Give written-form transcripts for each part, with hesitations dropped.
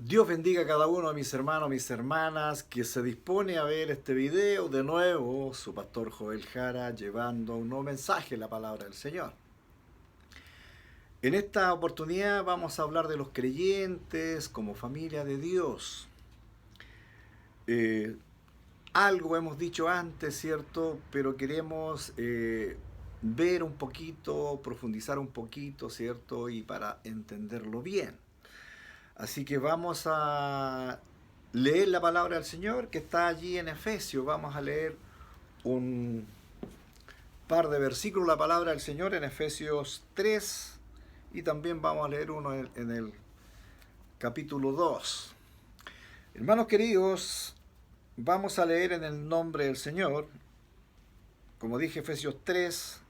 Dios bendiga a cada uno de mis hermanos, mis hermanas, que se dispone a ver este video de nuevo, su pastor Joel Jara, llevando un nuevo mensaje, la palabra del Señor. En esta oportunidad vamos a hablar de los creyentes como familia de Dios. Eh, Algo hemos dicho antes, ¿cierto? Pero queremos ver un poquito, profundizar un poquito, ¿cierto? Y para entenderlo bien. Así que vamos a leer la palabra del Señor que está allí en Efesios. Vamos a leer un par de versículos de la palabra del Señor en Efesios 3 y también vamos a leer uno en el capítulo 2. Hermanos queridos, vamos a leer en el nombre del Señor. Como dije, Efesios 3,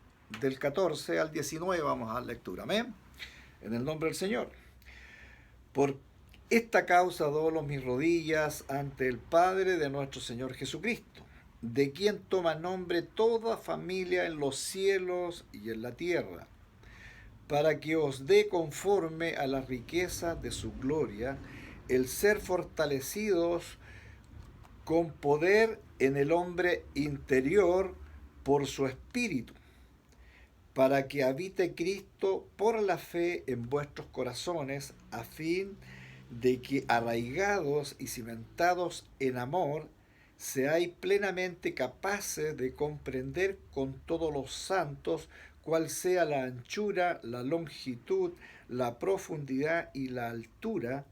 del 14 al 19, vamos a la lectura. Amén. En el nombre del Señor. Por esta causa doblo mis rodillas ante el Padre de nuestro Señor Jesucristo, de quien toma nombre toda familia en los cielos y en la tierra, para que os dé conforme a las riquezas de su gloria el ser fortalecidos con poder en el hombre interior por su espíritu, para que habite Cristo por la fe en vuestros corazones, a fin de que arraigados y cimentados en amor, seáis plenamente capaces de comprender con todos los santos cuál sea la anchura, la longitud, la profundidad y la altura,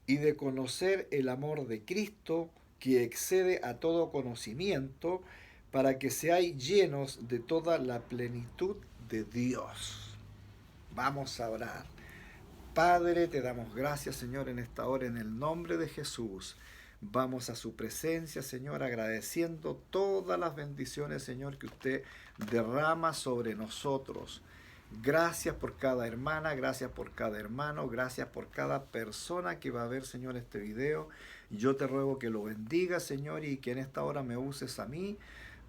y de conocer el amor de Cristo, que excede a todo conocimiento, para que seáis llenos de toda la plenitud de Dios. Vamos a orar. Padre, te damos gracias, Señor, en esta hora, en el nombre de Jesús. Vamos a su presencia, Señor, agradeciendo todas las bendiciones, Señor, que usted derrama sobre nosotros. Gracias por cada hermana, gracias por cada hermano, gracias por cada persona que va a ver, Señor, este video. Yo te ruego que lo bendiga, Señor, y que en esta hora me uses a mí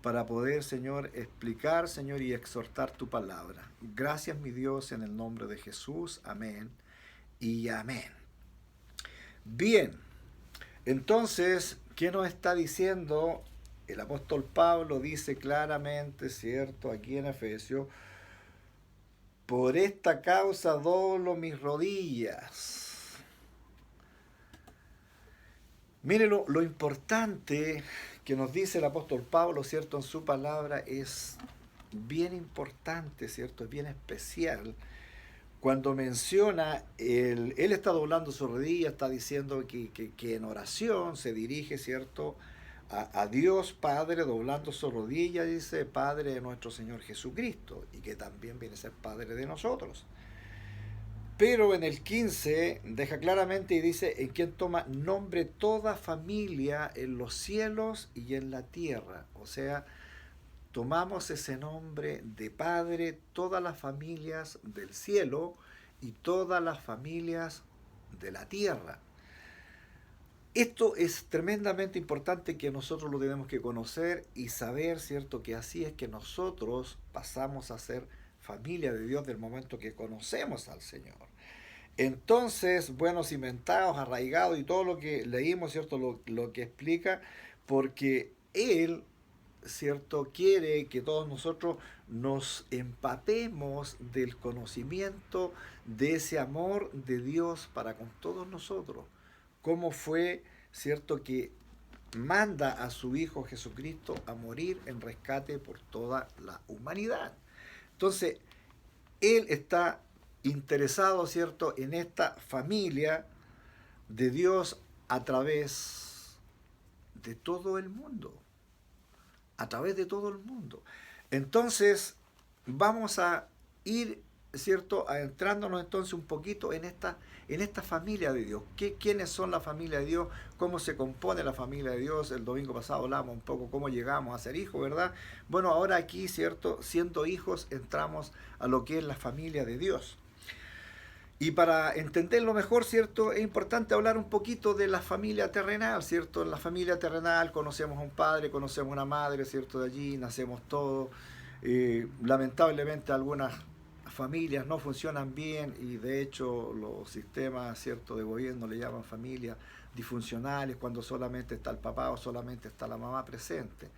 para poder, Señor, explicar, Señor, y exhortar tu palabra. Gracias, mi Dios, en el nombre de Jesús. Amén y amén. Bien, entonces, ¿qué nos está diciendo? El apóstol Pablo dice claramente, ¿cierto? Aquí en Efesios, por esta causa doblo mis rodillas. Mire, lo importante que nos dice el apóstol Pablo, ¿cierto? En su palabra es bien importante, ¿cierto? Es bien especial. Cuando menciona, él está doblando su rodilla, está diciendo que en oración se dirige, ¿cierto? A Dios Padre, doblando su rodilla, dice Padre de nuestro Señor Jesucristo, y que también viene a ser Padre de nosotros. Pero en el 15 deja claramente y dice, en quien toma nombre toda familia en los cielos y en la tierra. O sea, tomamos ese nombre de Padre, todas las familias del cielo y todas las familias de la tierra. Esto es tremendamente importante, que nosotros lo tenemos que conocer y saber, ¿cierto? Que así es que nosotros pasamos a ser familia de Dios del momento que conocemos al Señor. Entonces, bueno, cimentados, arraigados y todo lo que leímos, ¿cierto? Lo que explica, porque Él, ¿cierto? Quiere que todos nosotros nos empapemos del conocimiento de ese amor de Dios para con todos nosotros. Cómo fue, ¿cierto? Que manda a su Hijo Jesucristo a morir en rescate por toda la humanidad. Entonces, Él está interesado, ¿cierto?, en esta familia de Dios a través de todo el mundo. A través de todo el mundo. Entonces, vamos a ir, ¿cierto?, adentrándonos entonces un poquito en esta familia de Dios. ¿Quiénes son la familia de Dios? ¿Cómo se compone la familia de Dios? El domingo pasado hablamos un poco cómo llegamos a ser hijos, ¿verdad? Bueno, ahora aquí, ¿cierto?, siendo hijos, entramos a lo que es la familia de Dios. Y para entenderlo mejor, ¿cierto? Es importante hablar un poquito de la familia terrenal, ¿cierto? En la familia terrenal conocemos a un padre, conocemos a una madre, ¿cierto? De allí nacemos todos. Lamentablemente algunas familias no funcionan bien y de hecho los sistemas, ¿cierto?, de gobierno le llaman familias disfuncionales cuando solamente está el papá o solamente está la mamá presente.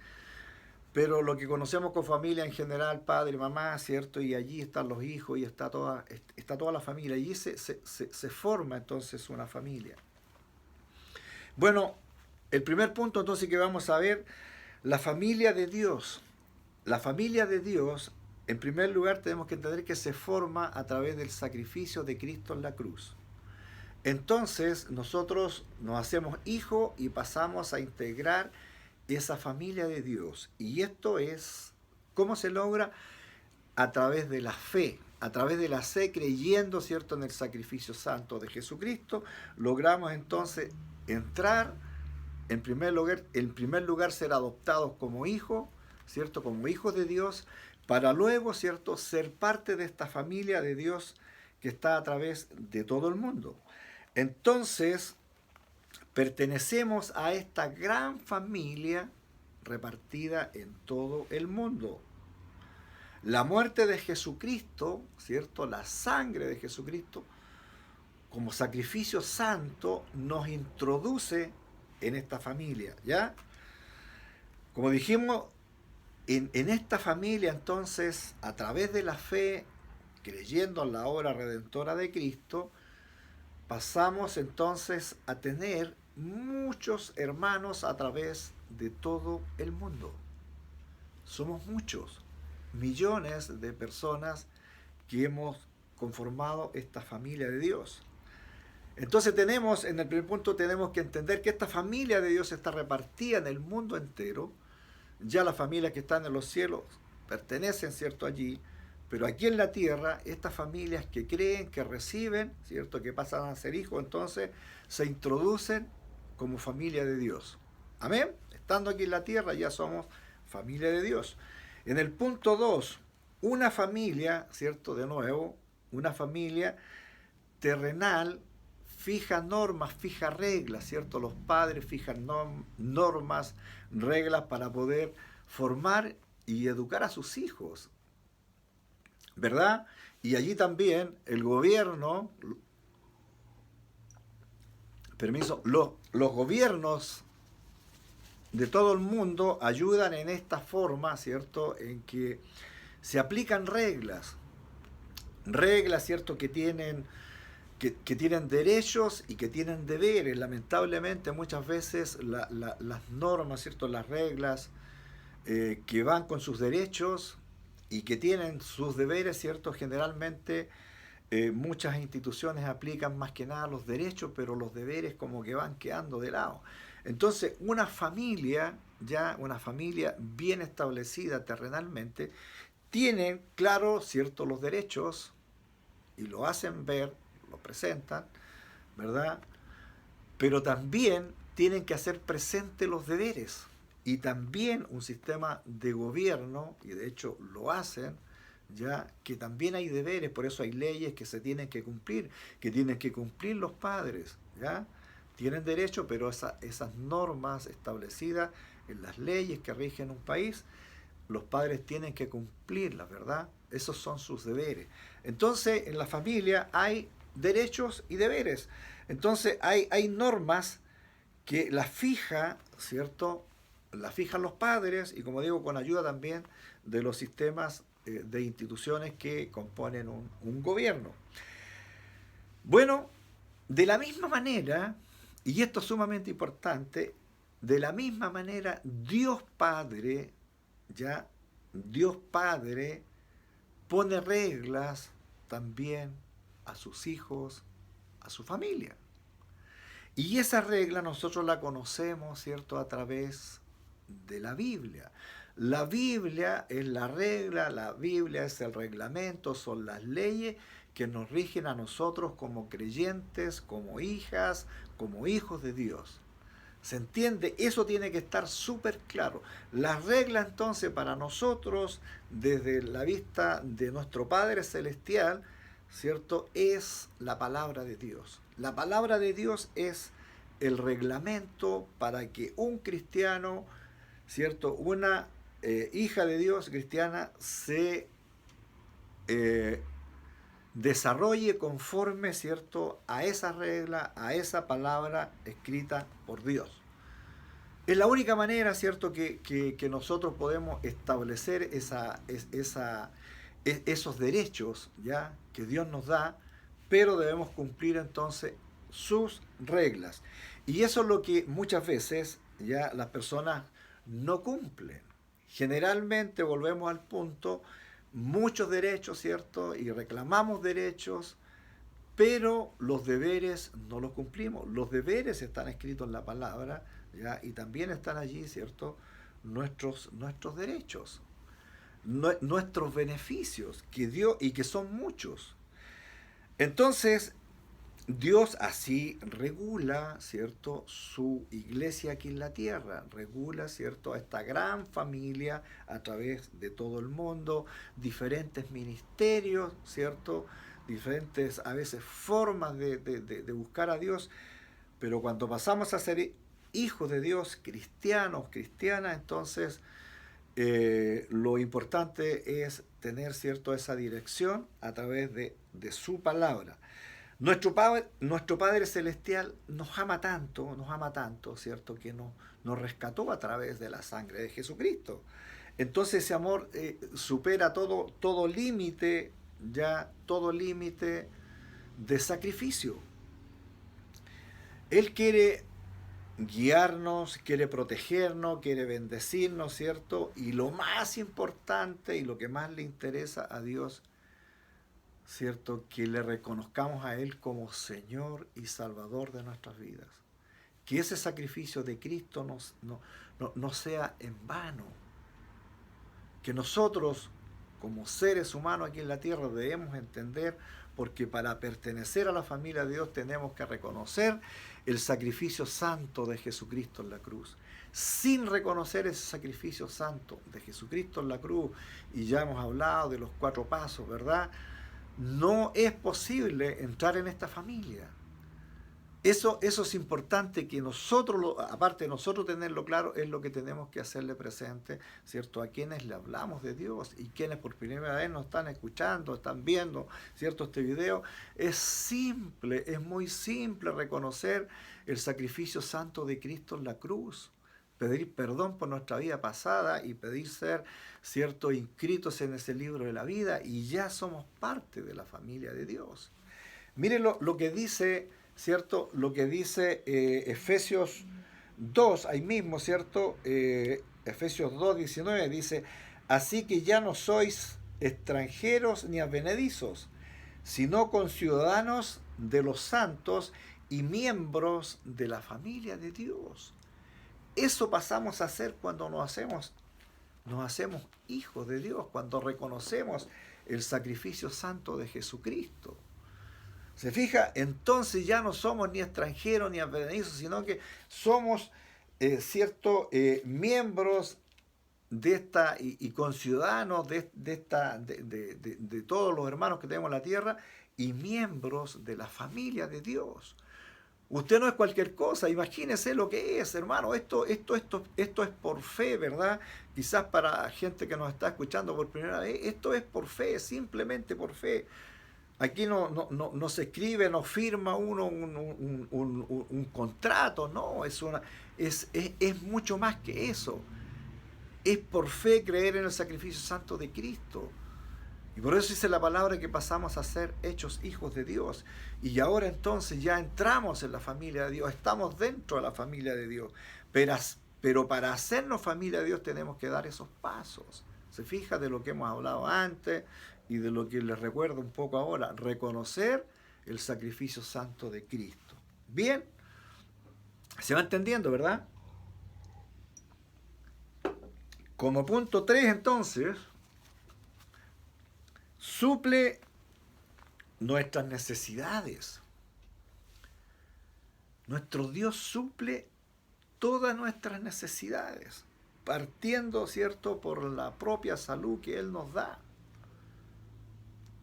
Pero lo que conocemos con familia en general, padre, mamá, ¿cierto? Y allí están los hijos y está toda la familia. Allí se forma entonces una familia. Bueno, el primer punto entonces que vamos a ver, la familia de Dios. La familia de Dios, en primer lugar, tenemos que entender que se forma a través del sacrificio de Cristo en la cruz. Entonces, nosotros nos hacemos hijos y pasamos a integrar esa familia de Dios. Y esto es, ¿cómo se logra? A través de la fe. A través de la fe, creyendo, ¿cierto?, en el sacrificio santo de Jesucristo, logramos entonces entrar, en primer lugar ser adoptados como hijos, ¿cierto?, como hijos de Dios, para luego, ¿cierto?, ser parte de esta familia de Dios que está a través de todo el mundo. Entonces, pertenecemos a esta gran familia repartida en todo el mundo. La muerte de Jesucristo, ¿cierto?, la sangre de Jesucristo, como sacrificio santo, nos introduce en esta familia, ¿ya? Como dijimos, en esta familia entonces, a través de la fe, creyendo en la obra redentora de Cristo, pasamos entonces a tener muchos hermanos a través de todo el mundo. Somos muchos, millones de personas que hemos conformado esta familia de Dios. Entonces en el primer punto tenemos que entender que esta familia de Dios está repartida en el mundo entero. Ya las familias que están en los cielos pertenecen, ¿cierto?, allí, pero aquí en la tierra, estas familias que creen, que reciben, ¿cierto?, que pasan a ser hijos, entonces se introducen como familia de Dios. Amén. Estando aquí en la tierra ya somos familia de Dios. En el punto 2, una familia, ¿cierto?, de nuevo, una familia terrenal fija normas, fija reglas, ¿cierto? Los padres fijan normas, reglas para poder formar y educar a sus hijos, ¿verdad? Y allí también el gobierno, los gobiernos de todo el mundo ayudan en esta forma, ¿cierto?, en que se aplican reglas, ¿cierto?, que tienen derechos y que tienen deberes. Lamentablemente muchas veces las normas, ¿cierto?, las reglas que van con sus derechos y que tienen sus deberes, ¿cierto?, generalmente muchas instituciones aplican más que nada los derechos, pero los deberes como que van quedando de lado. Entonces una familia bien establecida terrenalmente, tiene claro, ¿cierto?, los derechos y lo hacen ver, lo presentan, ¿verdad? Pero también tienen que hacer presentes los deberes y también un sistema de gobierno, y de hecho lo hacen, ya que también hay deberes, por eso hay leyes que se tienen que cumplir, que tienen que cumplir los padres, ¿ya? Tienen derecho, pero esas normas establecidas en las leyes que rigen un país, los padres tienen que cumplirlas, ¿verdad? Esos son sus deberes. Entonces, en la familia hay derechos y deberes. Entonces, hay normas que las fija, ¿cierto?, las fijan los padres y, como digo, con ayuda también de los sistemas de instituciones que componen un gobierno. Bueno, de la misma manera, y esto es sumamente importante, de la misma manera Dios Padre pone reglas también a sus hijos, a su familia. Y esa regla nosotros la conocemos, ¿cierto?, a través de la Biblia. La Biblia es la regla, la Biblia es el reglamento, son las leyes que nos rigen a nosotros como creyentes, como hijas, como hijos de Dios. ¿Se entiende? Eso tiene que estar súper claro. La regla entonces para nosotros, desde la vista de nuestro Padre Celestial, ¿cierto?, es la palabra de Dios. La palabra de Dios es el reglamento para que un cristiano, ¿cierto?, una hija de Dios cristiana se desarrolle conforme, ¿cierto?, a esa regla, a esa palabra escrita por Dios. Es la única manera, ¿cierto?, que nosotros podemos establecer esos derechos, ¿ya?, que Dios nos da, pero debemos cumplir entonces sus reglas. Y eso es lo que muchas veces ya las personas no cumplen. Generalmente volvemos al punto, muchos derechos, ¿cierto? Y reclamamos derechos, pero los deberes no los cumplimos. Los deberes están escritos en la palabra, ¿ya? Y también están allí, ¿cierto? Nuestros derechos, nuestros beneficios que Dios, y que son muchos. Entonces, Dios así regula, ¿cierto?, su iglesia aquí en la tierra, regula, ¿cierto?, a esta gran familia a través de todo el mundo, diferentes ministerios, ¿cierto?, diferentes a veces formas de buscar a Dios, pero cuando pasamos a ser hijos de Dios, cristianos, cristianas, entonces lo importante es tener, ¿cierto?, esa dirección a través de su palabra. Nuestro Padre Celestial nos ama tanto, ¿cierto?, que nos rescató a través de la sangre de Jesucristo. Entonces ese amor supera todo límite, ya todo límite de sacrificio. Él quiere guiarnos, quiere protegernos, quiere bendecirnos, ¿cierto? Y lo más importante y lo que más le interesa a Dios, ¿cierto?, que le reconozcamos a Él como Señor y Salvador de nuestras vidas. Que ese sacrificio de Cristo no sea en vano. Que nosotros, como seres humanos aquí en la tierra, debemos entender, porque para pertenecer a la familia de Dios tenemos que reconocer el sacrificio santo de Jesucristo en la cruz. Sin reconocer ese sacrificio santo de Jesucristo en la cruz, y ya hemos hablado de los 4 pasos, ¿verdad?, no es posible entrar en esta familia. Eso es importante que nosotros, aparte de nosotros tenerlo claro, es lo que tenemos que hacerle presente, ¿cierto?, a quienes le hablamos de Dios y quienes por primera vez nos están escuchando, están viendo, ¿cierto?, este video. Es simple, es muy simple reconocer el sacrificio santo de Cristo en la cruz, pedir perdón por nuestra vida pasada y pedir ser, ¿cierto?, inscritos en ese libro de la vida, y ya somos parte de la familia de Dios. Miren lo que dice, ¿cierto?, lo que dice Efesios 2, ahí mismo, ¿cierto? Efesios 2:19 dice: así que ya no sois extranjeros ni advenedizos, sino conciudadanos de los santos y miembros de la familia de Dios. Eso pasamos a ser cuando nos hacemos hijos de Dios, cuando reconocemos el sacrificio santo de Jesucristo. ¿Se fija? Entonces ya no somos ni extranjeros ni advenedizos, sino que somos, miembros de esta y conciudadanos de todos los hermanos que tenemos en la tierra, y miembros de la familia de Dios. Usted no es cualquier cosa, imagínese lo que es, hermano. Esto es por fe, ¿verdad? Quizás para gente que nos está escuchando por primera vez, esto es por fe, simplemente por fe. Aquí no se escribe, no firma uno un contrato, no, es mucho más que eso. Es por fe creer en el sacrificio santo de Cristo. Y por eso dice la palabra que pasamos a ser hechos hijos de Dios. Y ahora entonces ya entramos en la familia de Dios, estamos dentro de la familia de Dios. Pero para hacernos familia de Dios tenemos que dar esos pasos. Se fija de lo que hemos hablado antes y de lo que les recuerdo un poco ahora. Reconocer el sacrificio santo de Cristo. Bien, se va entendiendo, ¿verdad? Como punto 3 entonces, suple nuestras necesidades. Nuestro Dios suple todas nuestras necesidades, partiendo, ¿cierto?, por la propia salud que Él nos da.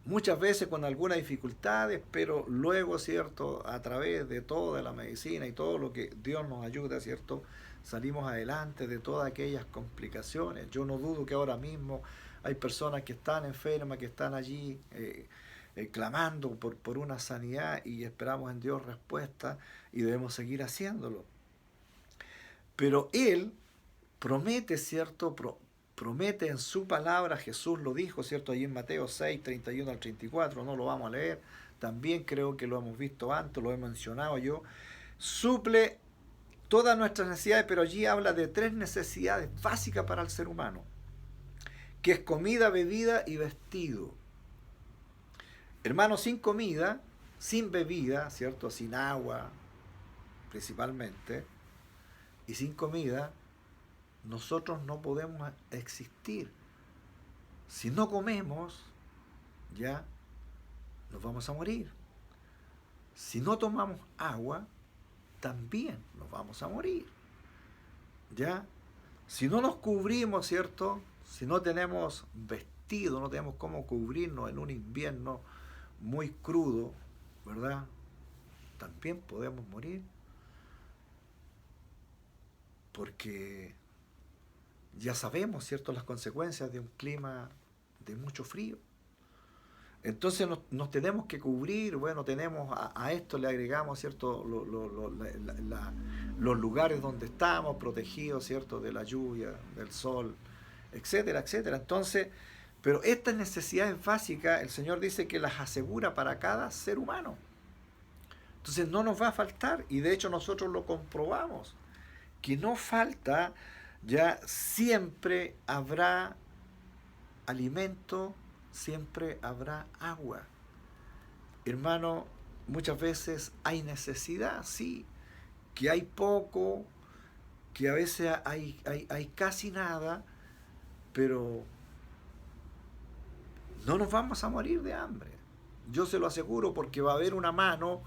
Muchas veces con algunas dificultades, pero luego, ¿cierto?, a través de toda la medicina y todo lo que Dios nos ayuda, ¿cierto?, salimos adelante de todas aquellas complicaciones. Yo no dudo que ahora mismo hay personas que están enfermas, que están allí clamando por una sanidad y esperamos en Dios respuesta y debemos seguir haciéndolo. Pero Él promete, ¿cierto? Promete en su palabra, Jesús lo dijo, ¿cierto? Ahí en Mateo 6, 31 al 34, no lo vamos a leer, también creo que lo hemos visto antes, lo he mencionado yo, suple todas nuestras necesidades, pero allí habla de 3 necesidades básicas para el ser humano, que es comida, bebida y vestido. Hermano, sin comida, sin bebida, ¿cierto? Sin agua, principalmente, y sin comida, nosotros no podemos existir. Si no comemos, ya nos vamos a morir. Si no tomamos agua, también nos vamos a morir. ¿Ya? Si no nos cubrimos, ¿cierto? Si no tenemos vestido, no tenemos cómo cubrirnos en un invierno muy crudo, ¿verdad? También podemos morir. Porque ya sabemos, ¿cierto?, las consecuencias de un clima de mucho frío. Entonces nos tenemos que cubrir, bueno, tenemos a esto le agregamos, ¿cierto?, los lugares donde estamos protegidos, ¿cierto?, de la lluvia, del sol, etcétera, etcétera. Entonces, pero estas necesidades básicas, el Señor dice que las asegura para cada ser humano. Entonces no nos va a faltar, y de hecho nosotros lo comprobamos, que no falta, ya siempre habrá alimento, siempre habrá agua. Hermano, muchas veces hay necesidad, sí, que hay poco, que a veces hay casi nada, pero no nos vamos a morir de hambre. Yo se lo aseguro porque va a haber una mano,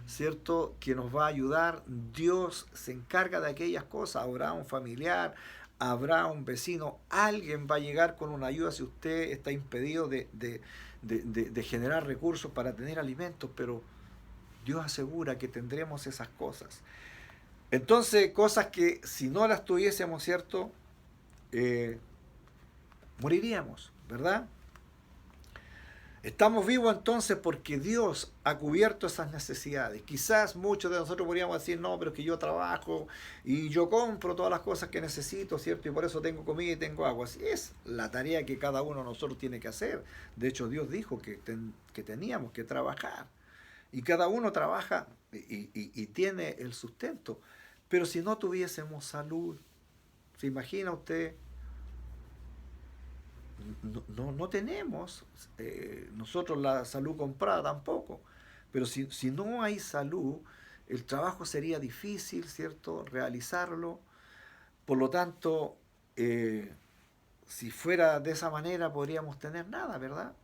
¿cierto?, que nos va a ayudar. Dios se encarga de aquellas cosas. Habrá un familiar, habrá un vecino, alguien va a llegar con una ayuda si usted está impedido de generar recursos para tener alimentos, pero Dios asegura que tendremos esas cosas. Entonces, cosas que si no las tuviésemos, ¿cierto?, moriríamos, ¿verdad? Estamos vivos entonces porque Dios ha cubierto esas necesidades. Quizás muchos de nosotros podríamos decir, no, pero es que yo trabajo y yo compro todas las cosas que necesito, ¿cierto? Y por eso tengo comida y tengo agua. Así es la tarea que cada uno de nosotros tiene que hacer. De hecho, Dios dijo que teníamos que trabajar. Y cada uno trabaja y tiene el sustento. Pero si no tuviésemos salud, ¿se imagina usted? No tenemos nosotros la salud comprada tampoco, pero si no hay salud, el trabajo sería difícil, ¿cierto?, realizarlo. Por lo tanto, si fuera de esa manera podríamos tener nada, ¿verdad?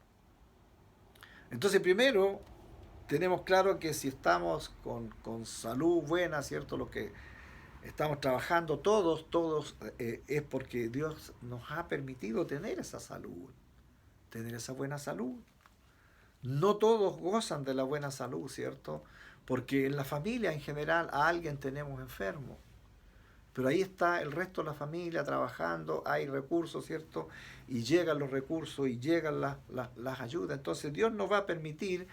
Entonces primero tenemos claro que si estamos con salud buena, ¿cierto?, lo que estamos trabajando todos, es porque Dios nos ha permitido tener esa salud, tener esa buena salud. No todos gozan de la buena salud, ¿cierto? Porque en la familia en general a alguien tenemos enfermo. Pero ahí está el resto de la familia trabajando, hay recursos, ¿cierto? Y llegan los recursos y llegan las ayudas. Entonces Dios no va a permitir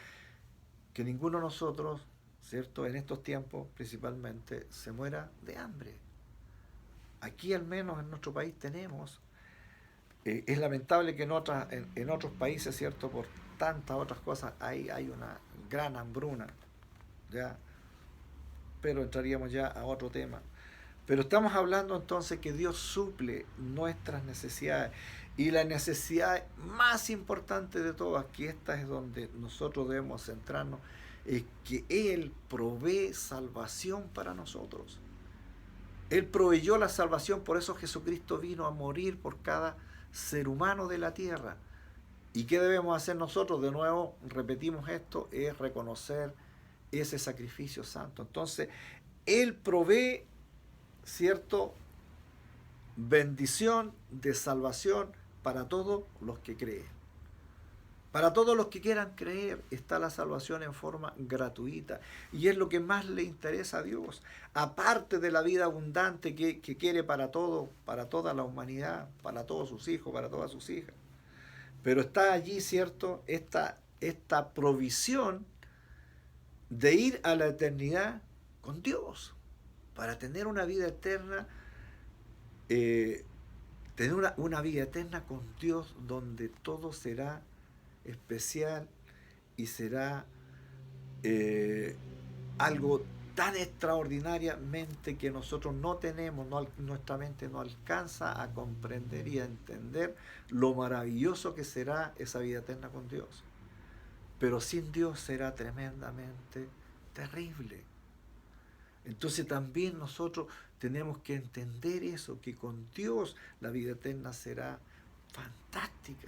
que ninguno de nosotros, ¿cierto?, en estos tiempos principalmente, se muera de hambre. Aquí al menos en nuestro país tenemos, es lamentable que en otros países, ¿cierto?, por tantas otras cosas, hay una gran hambruna, ¿ya? Pero entraríamos ya a otro tema. Pero estamos hablando entonces que Dios suple nuestras necesidades. Y la necesidad más importante de todas, que esta es donde nosotros debemos centrarnos, es que Él provee salvación para nosotros. Él proveyó la salvación, por eso Jesucristo vino a morir por cada ser humano de la tierra. ¿Y qué debemos hacer nosotros? De nuevo, repetimos esto, es reconocer ese sacrificio santo. Entonces, Él provee, ¿cierto?, bendición de salvación para todos los que creen. Para todos los que quieran creer está la salvación en forma gratuita. Y es lo que más le interesa a Dios. Aparte de la vida abundante que quiere para todo, para toda la humanidad, para todos sus hijos, para todas sus hijas. Pero está allí, ¿cierto?, esta esta provisión de ir a la eternidad con Dios, para tener una vida eterna, tener una vida eterna con Dios donde todo será especial y será algo tan extraordinariamente que nosotros no tenemos, nuestra mente no alcanza a comprender y a entender lo maravilloso que será esa vida eterna con Dios. Pero sin Dios será tremendamente terrible. Entonces también nosotros tenemos que entender eso, que con Dios la vida eterna será fantástica.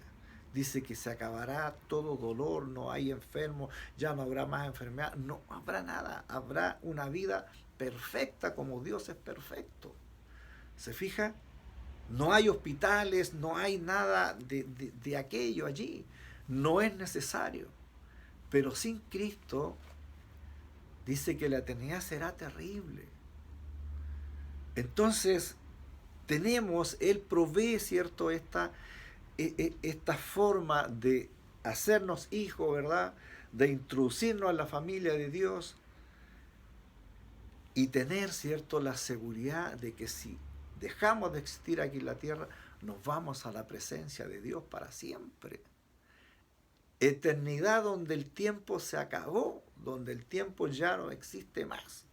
Dice que se acabará todo dolor, no hay enfermos, ya no habrá más enfermedad, no habrá nada, habrá una vida perfecta como Dios es perfecto. ¿Se fija? No hay hospitales, no hay nada de aquello allí, no es necesario. Pero sin Cristo, dice que la eternidad será terrible. Entonces, Él provee, ¿cierto?, esta forma de hacernos hijos, ¿verdad?, de introducirnos en la familia de Dios y tener, ¿cierto?, la seguridad de que si dejamos de existir aquí en la tierra, nos vamos a la presencia de Dios para siempre. Eternidad donde el tiempo se acabó, donde el tiempo ya no existe más.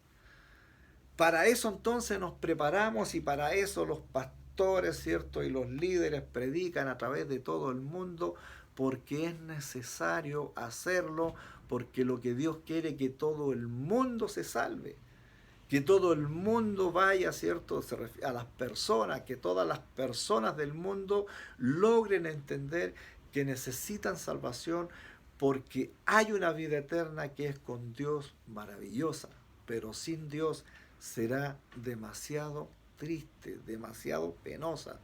Para eso entonces nos preparamos y para eso los pastores, ¿cierto?, y los líderes predican a través de todo el mundo, porque es necesario hacerlo, porque lo que Dios quiere es que todo el mundo se salve, que todo el mundo vaya, ¿cierto?, se refiere a las personas, que todas las personas del mundo logren entender que necesitan salvación, porque hay una vida eterna que es con Dios maravillosa, pero sin Dios será demasiado triste, demasiado penosa.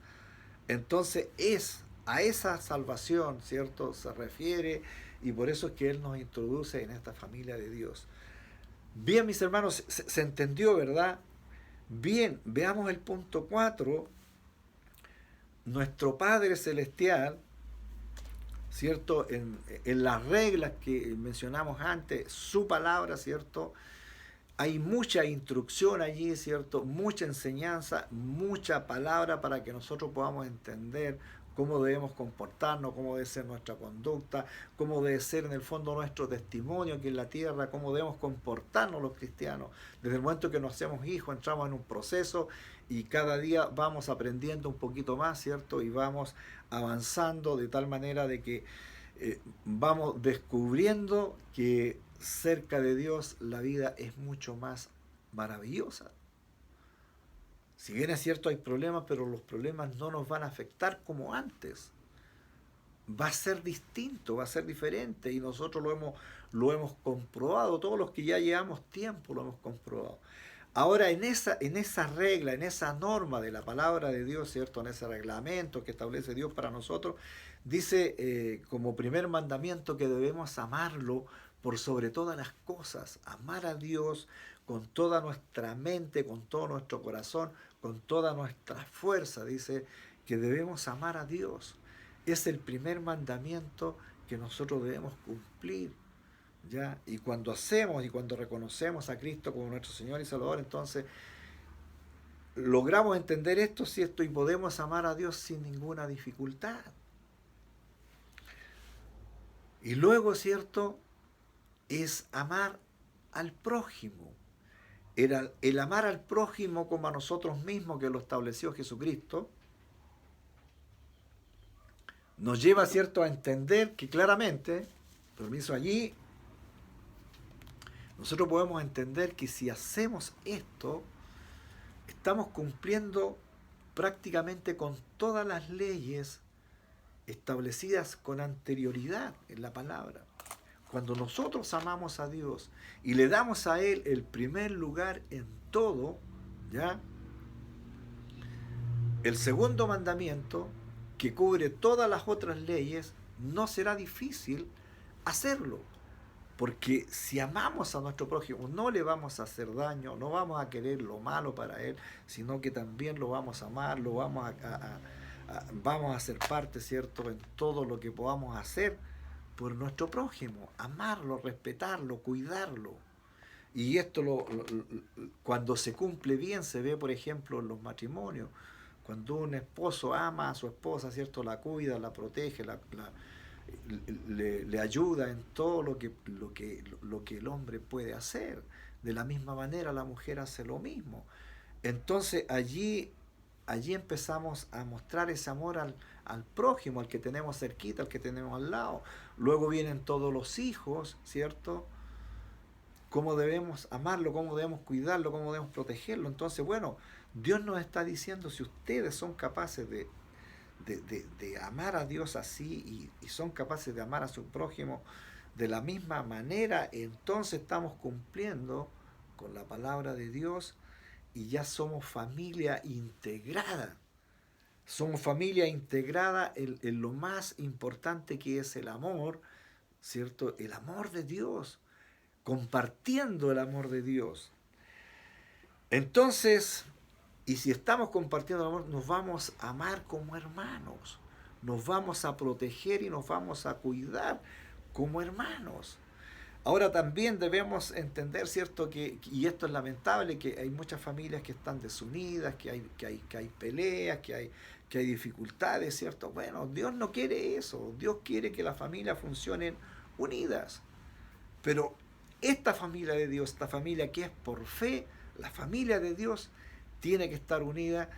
Entonces es a esa salvación, ¿cierto?, se refiere, y por eso es que Él nos introduce en esta familia de Dios. Bien, mis hermanos, se entendió, ¿verdad? Bien, veamos el punto 4. Nuestro Padre Celestial, ¿cierto? En las reglas que mencionamos antes, su palabra, ¿cierto? Hay mucha instrucción allí, ¿cierto? Mucha enseñanza, mucha palabra para que nosotros podamos entender cómo debemos comportarnos, cómo debe ser nuestra conducta, cómo debe ser en el fondo nuestro testimonio aquí en la tierra, cómo debemos comportarnos los cristianos. Desde el momento que nos hacemos hijos, entramos en un proceso y cada día vamos aprendiendo un poquito más, ¿cierto? Y vamos avanzando de tal manera de que vamos descubriendo que cerca de Dios la vida es mucho más maravillosa. Si bien es cierto hay problemas, pero los problemas no nos van a afectar como antes. Va a ser distinto, va a ser diferente y nosotros lo hemos comprobado, todos los que ya llevamos tiempo lo hemos comprobado. Ahora en esa regla, en esa norma de la palabra de Dios, ¿cierto?, en ese reglamento que establece Dios para nosotros, dice como primer mandamiento que debemos amarlo por sobre todas las cosas, amar a Dios con toda nuestra mente, con todo nuestro corazón, con toda nuestra fuerza. Dice que debemos amar a Dios. Es el primer mandamiento que nosotros debemos cumplir, ¿ya? Y cuando hacemos y cuando reconocemos a Cristo como nuestro Señor y Salvador, entonces logramos entender esto, ¿cierto? Y podemos amar a Dios sin ninguna dificultad. Y luego, ¿cierto?, es amar al prójimo. El amar al prójimo como a nosotros mismos, que lo estableció Jesucristo, nos lleva, ¿cierto?, a entender que claramente, permiso allí, nosotros podemos entender que si hacemos esto, estamos cumpliendo prácticamente con todas las leyes establecidas con anterioridad en la palabra. Cuando nosotros amamos a Dios y le damos a Él el primer lugar en todo, ¿ya?, el segundo mandamiento, que cubre todas las otras leyes, no será difícil hacerlo. Porque si amamos a nuestro prójimo, no le vamos a hacer daño, no vamos a querer lo malo para él, sino que también lo vamos a amar, lo vamos a ser parte, ¿cierto?, en todo lo que podamos hacer por nuestro prójimo, amarlo, respetarlo, cuidarlo. Y esto cuando se cumple bien se ve, por ejemplo, en los matrimonios. Cuando un esposo ama a su esposa, ¿cierto? La cuida, la protege, le ayuda en todo lo que el hombre puede hacer. De la misma manera la mujer hace lo mismo. Entonces allí empezamos a mostrar ese amor al prójimo, al que tenemos cerquita, al que tenemos al lado. Luego vienen todos los hijos, ¿cierto? Cómo debemos amarlo, cómo debemos cuidarlo, cómo debemos protegerlo. Entonces, bueno, Dios nos está diciendo, si ustedes son capaces de amar a Dios así y son capaces de amar a su prójimo de la misma manera, entonces estamos cumpliendo con la palabra de Dios y ya somos familia integrada. Somos familia integrada en lo más importante que es el amor, ¿cierto? El amor de Dios, compartiendo el amor de Dios. Entonces, y si estamos compartiendo el amor, nos vamos a amar como hermanos, nos vamos a proteger y nos vamos a cuidar como hermanos. Ahora también debemos entender, ¿cierto? Y esto es lamentable, que hay muchas familias que están desunidas, que hay peleas, que hay dificultades, ¿cierto? Bueno, Dios no quiere eso. Dios quiere que las familias funcionen unidas. Pero esta familia de Dios, esta familia que es por fe, la familia de Dios, tiene que estar unida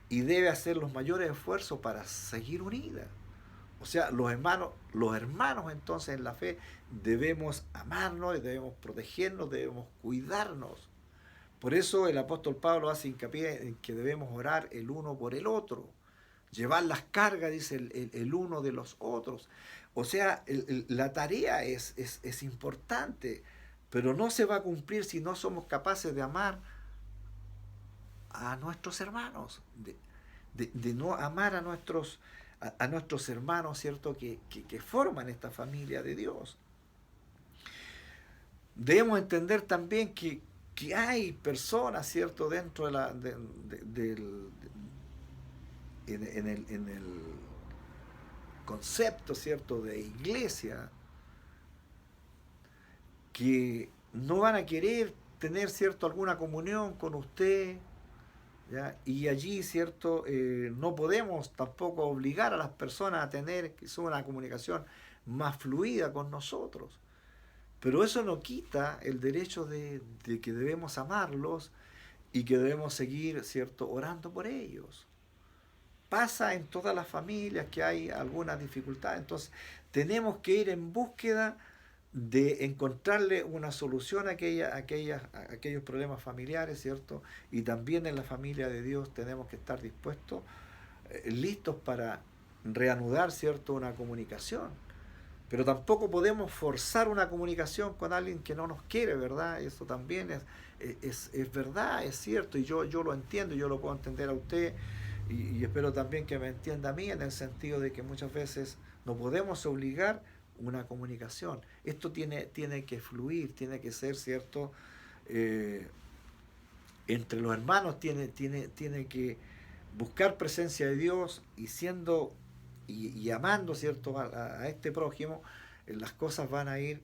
y debe hacer los mayores esfuerzos para seguir unida. O sea, los hermanos entonces en la fe debemos amarnos, debemos protegernos, debemos cuidarnos. Por eso el apóstol Pablo hace hincapié en que debemos orar el uno por el otro, llevar las cargas, dice, el uno de los otros. O sea, la tarea es importante, pero no se va a cumplir si no somos capaces de amar a nuestros hermanos, de no amar a nuestros hermanos, ¿cierto? Que forman esta familia de Dios. Debemos entender también que hay personas, ¿cierto? Dentro en el concepto, ¿cierto? De iglesia, que no van a querer tener, ¿cierto? Alguna comunión con usted, ¿ya? Y allí, ¿cierto? No podemos tampoco obligar a las personas a tener una comunicación más fluida con nosotros. Pero eso no quita el derecho de que debemos amarlos y que debemos seguir, ¿cierto?, orando por ellos. Pasa en todas las familias que hay alguna dificultad, entonces tenemos que ir en búsqueda de encontrarle una solución a aquellos problemas familiares, ¿cierto? Y también en la familia de Dios tenemos que estar dispuestos, listos para reanudar, ¿cierto?, una comunicación. Pero tampoco podemos forzar una comunicación con alguien que no nos quiere, ¿verdad? Eso también es verdad, es cierto, y yo lo entiendo, yo lo puedo entender a usted, y espero también que me entienda a mí, en el sentido de que muchas veces no podemos obligar una comunicación. Esto tiene que fluir, tiene que ser, ¿cierto? Entre los hermanos tiene que buscar presencia de Dios y siendo y amando, ¿cierto?, a este prójimo, las cosas van a ir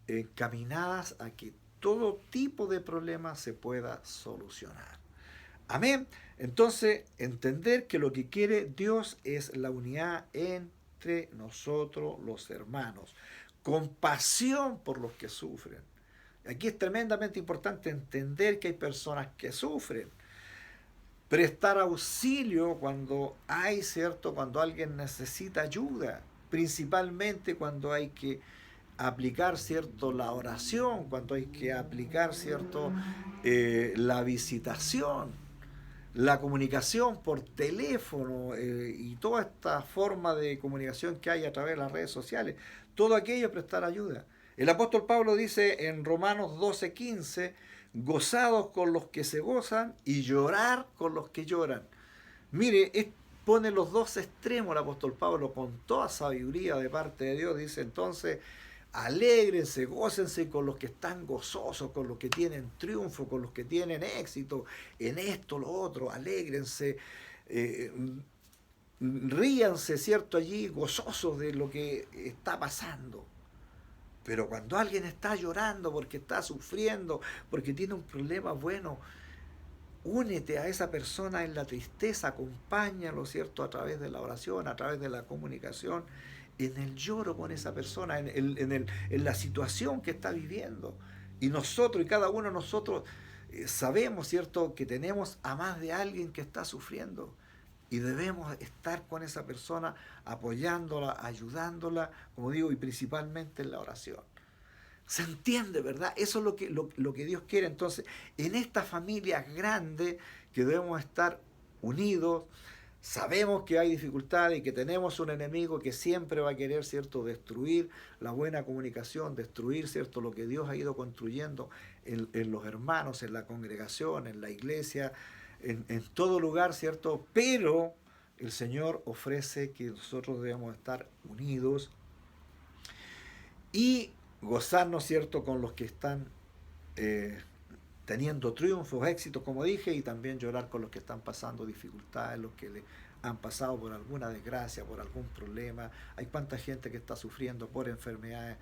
encaminadas a que todo tipo de problema se pueda solucionar. Amén. Entonces, entender que lo que quiere Dios es la unidad entre nosotros los hermanos. Compasión por los que sufren. Aquí es tremendamente importante entender que hay personas que sufren. Prestar auxilio cuando hay, ¿cierto?, cuando alguien necesita ayuda. Principalmente cuando hay que aplicar, ¿cierto?, la oración, cuando hay que aplicar, ¿cierto?, la visitación, la comunicación por teléfono, y toda esta forma de comunicación que hay a través de las redes sociales. Todo aquello es prestar ayuda. El apóstol Pablo dice en Romanos 12:15, gozados con los que se gozan y llorar con los que lloran. Mire, pone los dos extremos el apóstol Pablo con toda sabiduría de parte de Dios. Dice entonces, alégrense, gócense con los que están gozosos, con los que tienen triunfo, con los que tienen éxito en esto, lo otro, alégrense. ríanse, ¿cierto? Allí gozosos de lo que está pasando. Pero cuando alguien está llorando porque está sufriendo, porque tiene un problema, bueno, únete a esa persona en la tristeza, acompáñalo, ¿cierto? A través de la oración, a través de la comunicación, en el lloro con esa persona, en la situación que está viviendo. Y nosotros, y cada uno de nosotros, sabemos, ¿cierto?, que tenemos a más de alguien que está sufriendo. Y debemos estar con esa persona, apoyándola, ayudándola, como digo, y principalmente en la oración. Se entiende, ¿verdad? Eso es lo que Dios quiere. Entonces, en esta familia grande que debemos estar unidos, sabemos que hay dificultades y que tenemos un enemigo que siempre va a querer, ¿cierto?, destruir la buena comunicación, destruir, ¿cierto?, lo que Dios ha ido construyendo en los hermanos, en la congregación, en la iglesia, en todo lugar, ¿cierto? Pero el Señor ofrece que nosotros debemos estar unidos y gozarnos, ¿cierto?, con los que están eh, teniendo triunfos, éxitos, como dije, y también llorar con los que están pasando dificultades, los que le han pasado por alguna desgracia, por algún problema. Hay cuánta gente que está sufriendo por enfermedades,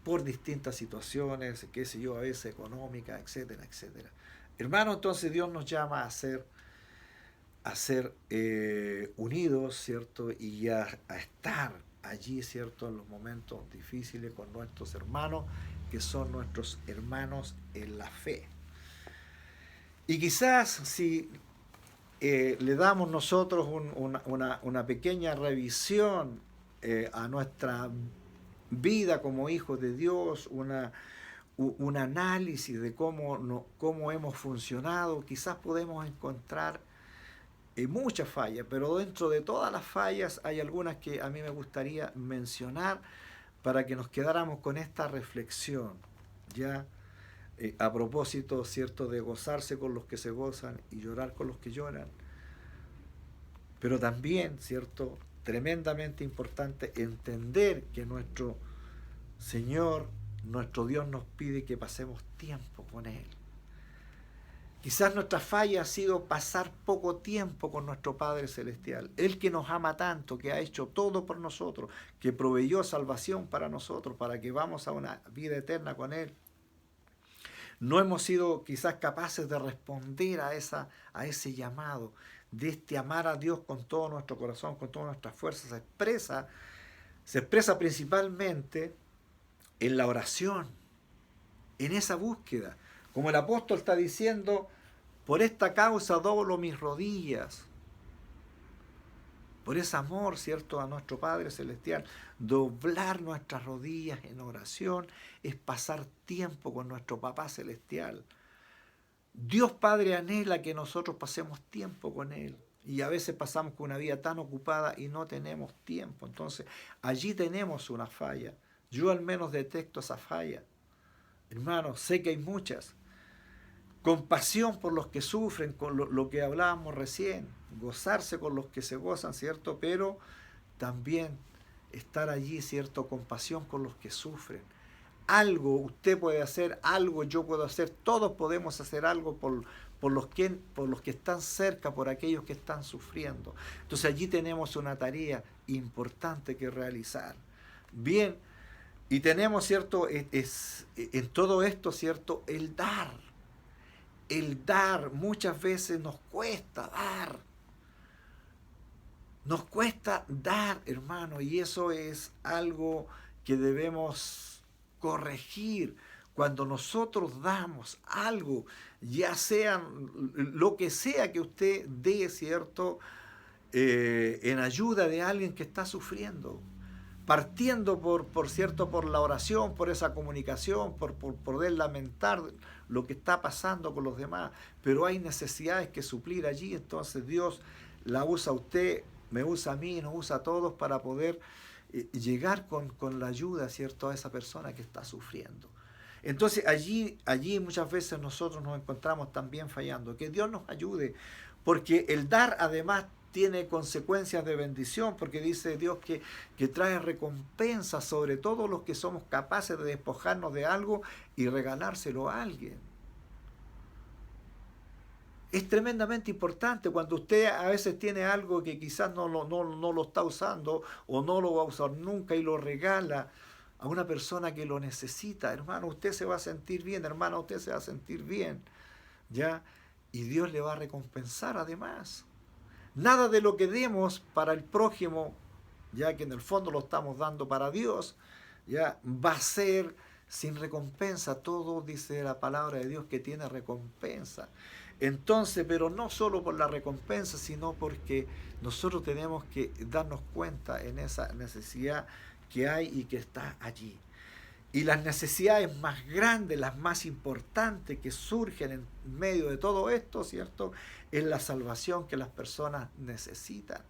por distintas situaciones, qué sé yo, a veces económicas, etcétera, etcétera. Hermano, entonces Dios nos llama a ser unidos, ¿cierto? Y a estar allí, ¿cierto? En los momentos difíciles con nuestros hermanos, que son nuestros hermanos en la fe. Y quizás si le damos nosotros una pequeña revisión a nuestra vida como hijos de Dios, un análisis de cómo hemos funcionado, quizás podemos encontrar muchas fallas, pero dentro de todas las fallas hay algunas que a mí me gustaría mencionar para que nos quedáramos con esta reflexión, ya a propósito, ¿cierto?, de gozarse con los que se gozan y llorar con los que lloran, pero también, ¿cierto?, tremendamente importante entender que nuestro Señor, nuestro Dios nos pide que pasemos tiempo con Él. Quizás nuestra falla ha sido pasar poco tiempo con nuestro Padre Celestial. Él que nos ama tanto, que ha hecho todo por nosotros, que proveyó salvación para nosotros, para que vamos a una vida eterna con Él. No hemos sido quizás capaces de responder a ese llamado, de este amar a Dios con todo nuestro corazón, con todas nuestras fuerzas. Se expresa principalmente en la oración, en esa búsqueda. Como el apóstol está diciendo, por esta causa doblo mis rodillas. Por ese amor, ¿cierto?, a nuestro Padre Celestial. Doblar nuestras rodillas en oración es pasar tiempo con nuestro Papá Celestial. Dios Padre anhela que nosotros pasemos tiempo con Él. Y a veces pasamos con una vida tan ocupada y no tenemos tiempo. Entonces, allí tenemos una falla. Yo al menos detecto esa falla. Hermanos, sé que hay muchas. Compasión por los que sufren, con lo que hablábamos recién, gozarse con los que se gozan, ¿cierto? Pero también estar allí, ¿cierto? Compasión con los que sufren. Algo usted puede hacer, algo yo puedo hacer, todos podemos hacer algo por los que están cerca, por aquellos que están sufriendo. Entonces allí tenemos una tarea importante que realizar. Bien, y tenemos, ¿cierto? En todo esto, ¿cierto? El dar muchas veces nos cuesta dar. Nos cuesta dar, hermano, y eso es algo que debemos corregir. Cuando nosotros damos algo, ya sea lo que sea que usted dé, ¿cierto? En ayuda de alguien que está sufriendo, partiendo cierto, por la oración, por esa comunicación, por poder lamentar lo que está pasando con los demás, pero hay necesidades que suplir allí, entonces Dios la usa a usted, me usa a mí, nos usa a todos para poder llegar con la ayuda, ¿cierto?, a esa persona que está sufriendo. Entonces allí muchas veces nosotros nos encontramos también fallando. Que Dios nos ayude, porque el dar además tiene consecuencias de bendición, porque dice Dios que trae recompensa sobre todos los que somos capaces de despojarnos de algo y regalárselo a alguien. Es tremendamente importante cuando usted a veces tiene algo que quizás no lo está usando o no lo va a usar nunca y lo regala a una persona que lo necesita. Hermano, usted se va a sentir bien, hermano, usted se va a sentir bien, ¿ya? Y Dios le va a recompensar además. Nada de lo que demos para el prójimo, ya que en el fondo lo estamos dando para Dios, ya va a ser sin recompensa. Todo dice la palabra de Dios que tiene recompensa. Entonces, pero no solo por la recompensa, sino porque nosotros tenemos que darnos cuenta en esa necesidad que hay y que está allí. Y las necesidades más grandes, las más importantes que surgen en medio de todo esto, ¿cierto? Es la salvación que las personas necesitan.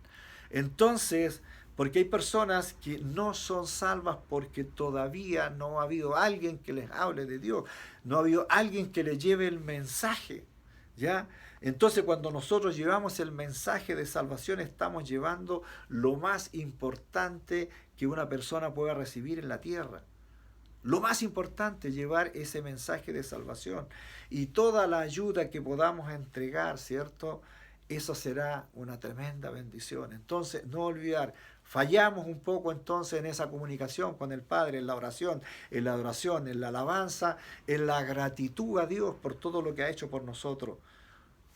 Entonces, porque hay personas que no son salvas porque todavía no ha habido alguien que les hable de Dios, no ha habido alguien que les lleve el mensaje, ¿ya? Entonces, cuando nosotros llevamos el mensaje de salvación, estamos llevando lo más importante que una persona pueda recibir en la tierra. Lo más importante, llevar ese mensaje de salvación. Y toda la ayuda que podamos entregar, ¿cierto? Eso será una tremenda bendición. Entonces, no olvidar, fallamos un poco entonces en esa comunicación con el Padre, en la oración, en la adoración, en la alabanza, en la gratitud a Dios por todo lo que ha hecho por nosotros.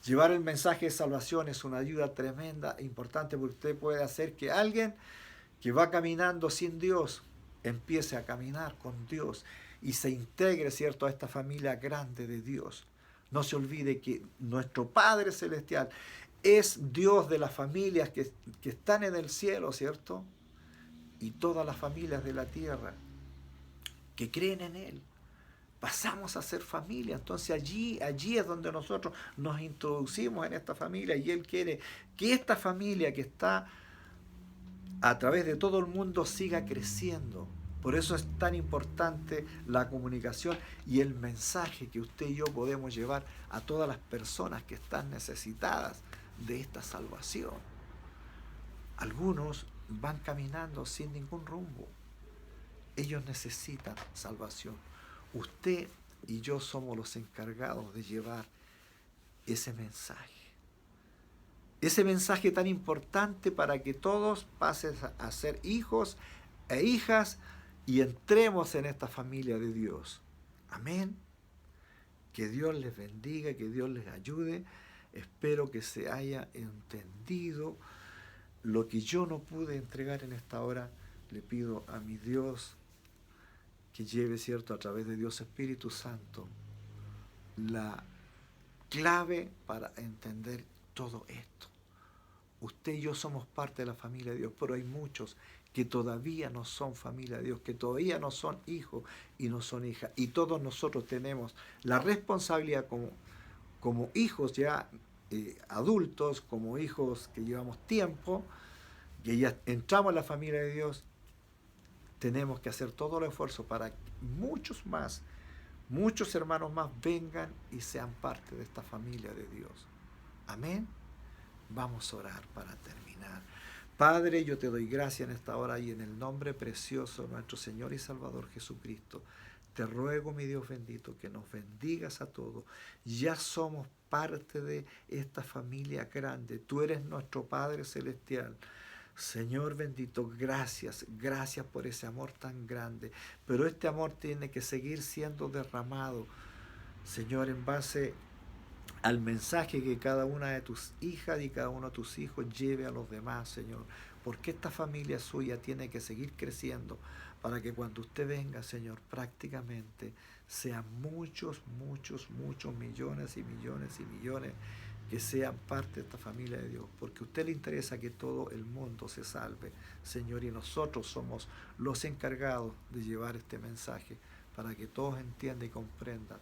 Llevar el mensaje de salvación es una ayuda tremenda, importante, porque usted puede hacer que alguien que va caminando sin Dios empiece a caminar con Dios y se integre, ¿cierto?, a esta familia grande de Dios. No se olvide que nuestro Padre Celestial es Dios de las familias que están en el cielo, ¿cierto? Y todas las familias de la tierra que creen en Él. Pasamos a ser familia. Entonces allí es donde nosotros nos introducimos en esta familia y Él quiere que esta familia que está a través de todo el mundo siga creciendo. Por eso es tan importante la comunicación y el mensaje que usted y yo podemos llevar a todas las personas que están necesitadas de esta salvación. Algunos van caminando sin ningún rumbo. Ellos necesitan salvación. Usted y yo somos los encargados de llevar ese mensaje. Ese mensaje tan importante para que todos pasen a ser hijos e hijas y entremos en esta familia de Dios. Amén. Que Dios les bendiga, que Dios les ayude. Espero que se haya entendido lo que yo no pude entregar en esta hora. Le pido a mi Dios que lleve, ¿cierto?, a través de Dios Espíritu Santo, la clave para entender todo esto. Usted y yo somos parte de la familia de Dios, pero hay muchos que todavía no son familia de Dios, que todavía no son hijos y no son hijas. Y todos nosotros tenemos la responsabilidad como hijos ya adultos, como hijos que llevamos tiempo, que ya entramos en la familia de Dios, tenemos que hacer todo el esfuerzo para que muchos hermanos más vengan y sean parte de esta familia de Dios. Amén. Vamos a orar para terminar. Padre, yo te doy gracias en esta hora y en el nombre precioso de nuestro Señor y Salvador Jesucristo. Te ruego, mi Dios bendito, que nos bendigas a todos. Ya somos parte de esta familia grande. Tú eres nuestro Padre Celestial. Señor bendito, gracias por ese amor tan grande. Pero este amor tiene que seguir siendo derramado, Señor, en base al mensaje que cada una de tus hijas y cada uno de tus hijos lleve a los demás, Señor. Porque esta familia suya tiene que seguir creciendo para que cuando usted venga, Señor, prácticamente sean muchos millones y millones y millones que sean parte de esta familia de Dios. Porque a usted le interesa que todo el mundo se salve, Señor, y nosotros somos los encargados de llevar este mensaje para que todos entiendan y comprendan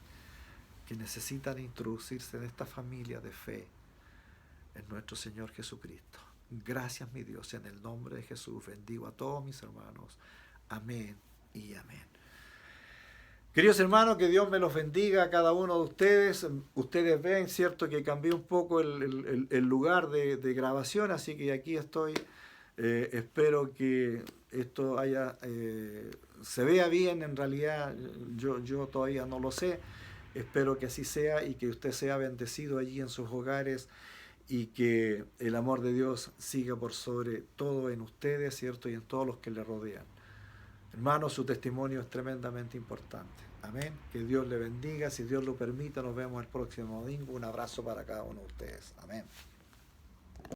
que necesitan introducirse en esta familia de fe en nuestro Señor Jesucristo. Gracias, mi Dios, en el nombre de Jesús bendigo a todos mis hermanos. Amén y amén. Queridos hermanos, que Dios me los bendiga a cada uno de ustedes. Ustedes ven, cierto, que cambié un poco el lugar de grabación, así que aquí estoy. Espero que esto se vea bien. En realidad yo todavía no lo sé, Espero que así sea y que usted sea bendecido allí en sus hogares y que el amor de Dios siga por sobre todo en ustedes, ¿cierto? Y en todos los que le rodean. Hermano, su testimonio es tremendamente importante. Amén. Que Dios le bendiga. Si Dios lo permite, nos vemos el próximo domingo. Un abrazo para cada uno de ustedes. Amén.